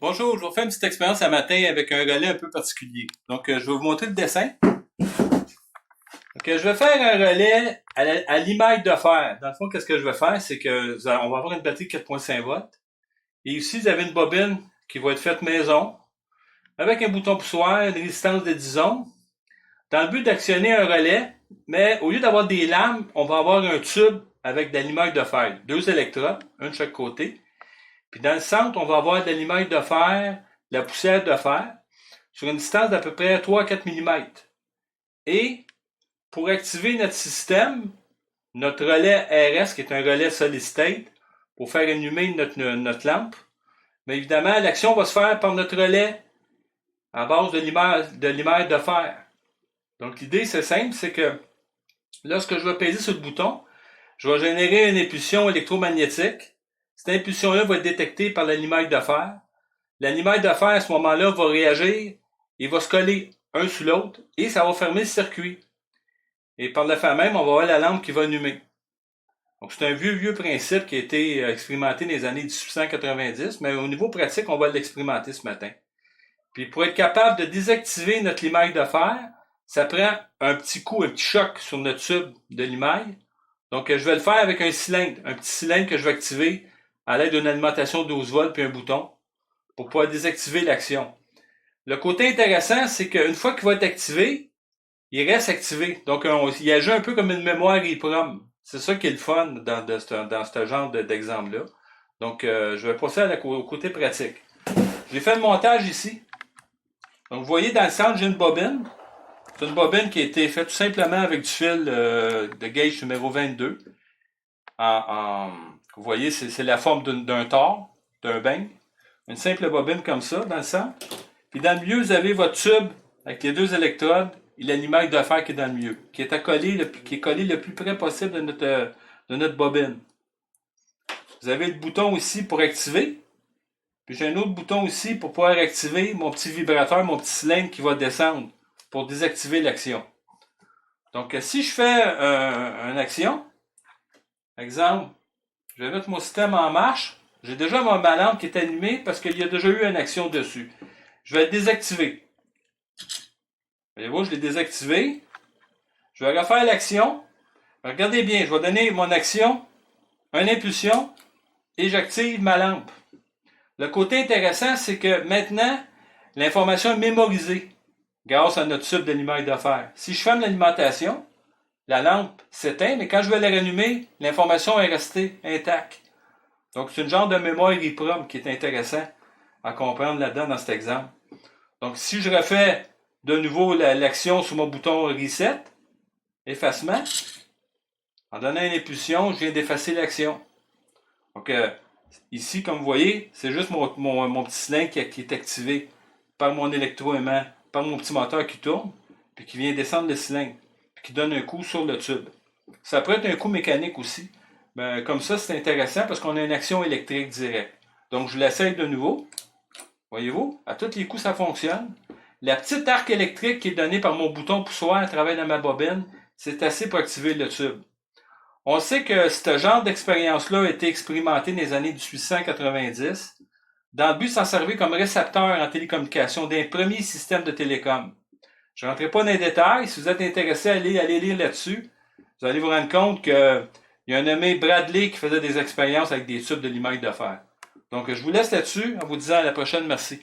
Bonjour, je vais vous faire une petite expérience ce matin avec un relais un peu particulier. Donc, je vais vous montrer le dessin. Donc, je vais faire un relais à l'image de fer. Dans le fond, qu'est-ce que je vais faire? C'est que on va avoir une batterie de 4,5 volts. Et ici, vous avez une bobine qui va être faite maison, avec un bouton poussoir, une résistance de 10 ohms, dans le but d'actionner un relais, mais au lieu d'avoir des lames, on va avoir un tube avec de l'image de fer. Deux électrodes, un de chaque côté. Puis dans le centre, on va avoir de l'image de fer, de la poussière de fer, sur une distance d'à peu près 3 à 4 mm. Et pour activer notre système, notre relais RS, qui est un relais solid state, pour faire allumer notre lampe, mais évidemment, l'action va se faire par notre relais à base de l'image de fer. Donc l'idée, c'est simple, c'est que lorsque je vais peser sur le bouton, je vais générer une impulsion électromagnétique. Cette impulsion-là va être détectée par l'allumage de fer. L'allumage de fer, à ce moment-là, va réagir et va se coller un sur l'autre et ça va fermer le circuit. Et par le fait même, on va avoir la lampe qui va allumer. Donc, c'est un vieux principe qui a été expérimenté dans les années 1890, mais au niveau pratique, on va l'expérimenter ce matin. Puis, pour être capable de désactiver notre limaille de fer, ça prend un petit coup, un petit choc sur notre tube de limaille. Donc, je vais le faire avec un cylindre, un petit cylindre que je vais activer à l'aide d'une alimentation 12 volts puis un bouton pour pouvoir désactiver l'action. Le côté intéressant, c'est qu'une fois qu'il va être activé, il reste activé. Donc, il agit un peu comme une mémoire EEPROM. C'est ça qui est le fun dans ce genre d'exemple-là. Donc, je vais passer au côté pratique. J'ai fait le montage ici. Donc, vous voyez, dans le centre, j'ai une bobine. C'est une bobine qui a été faite tout simplement avec du fil de gauge numéro 22. Vous voyez, c'est la forme d'un tore, d'un beigne. Une simple bobine comme ça, dans le centre. Puis dans le milieu, vous avez votre tube avec les deux électrodes et l'allumage de fer qui est dans le milieu, qui est collé le plus près possible de notre bobine. Vous avez le bouton aussi pour activer. Puis j'ai un autre bouton aussi pour pouvoir activer mon petit vibrateur, mon petit cylindre qui va descendre pour désactiver l'action. Donc si je fais une action, exemple, je vais mettre mon système en marche. J'ai déjà ma lampe qui est allumée parce qu'il y a déjà eu une action dessus. Je vais le désactiver. Voyez-vous, je l'ai désactivé. Je vais refaire l'action. Regardez bien, je vais donner mon action, une impulsion, et j'active ma lampe. Le côté intéressant, c'est que maintenant, l'information est mémorisée grâce à notre tube de l'image de fer. Si je ferme l'alimentation, la lampe s'éteint, mais quand je vais la rallumer, l'information est restée intacte. Donc, c'est une genre de mémoire EEPROM qui est intéressant à comprendre là-dedans dans cet exemple. Donc, si je refais de nouveau l'action sur mon bouton Reset, effacement, en donnant une impulsion, je viens d'effacer l'action. Donc, ici, comme vous voyez, c'est juste mon petit cylindre qui est activé par mon électroaimant, par mon petit moteur qui tourne, puis qui vient descendre le cylindre, puis qui donne un coup sur le tube. Ça peut être un coup mécanique aussi. Ben, comme ça, c'est intéressant parce qu'on a une action électrique directe. Donc, je l'essaye de nouveau. Voyez-vous, à tous les coups, ça fonctionne. La petite arc électrique qui est donnée par mon bouton poussoir à travers de ma bobine, c'est assez pour activer le tube. On sait que ce genre d'expérience-là a été expérimenté dans les années 1890, dans le but de s'en servir comme récepteur en télécommunication d'un premier système de télécom. Je ne rentrerai pas dans les détails. Si vous êtes intéressé, allez lire là-dessus. Vous allez vous rendre compte qu'il y a un nommé Bradley qui faisait des expériences avec des tubes de l'image de fer. Donc, je vous laisse là-dessus en vous disant à la prochaine. Merci.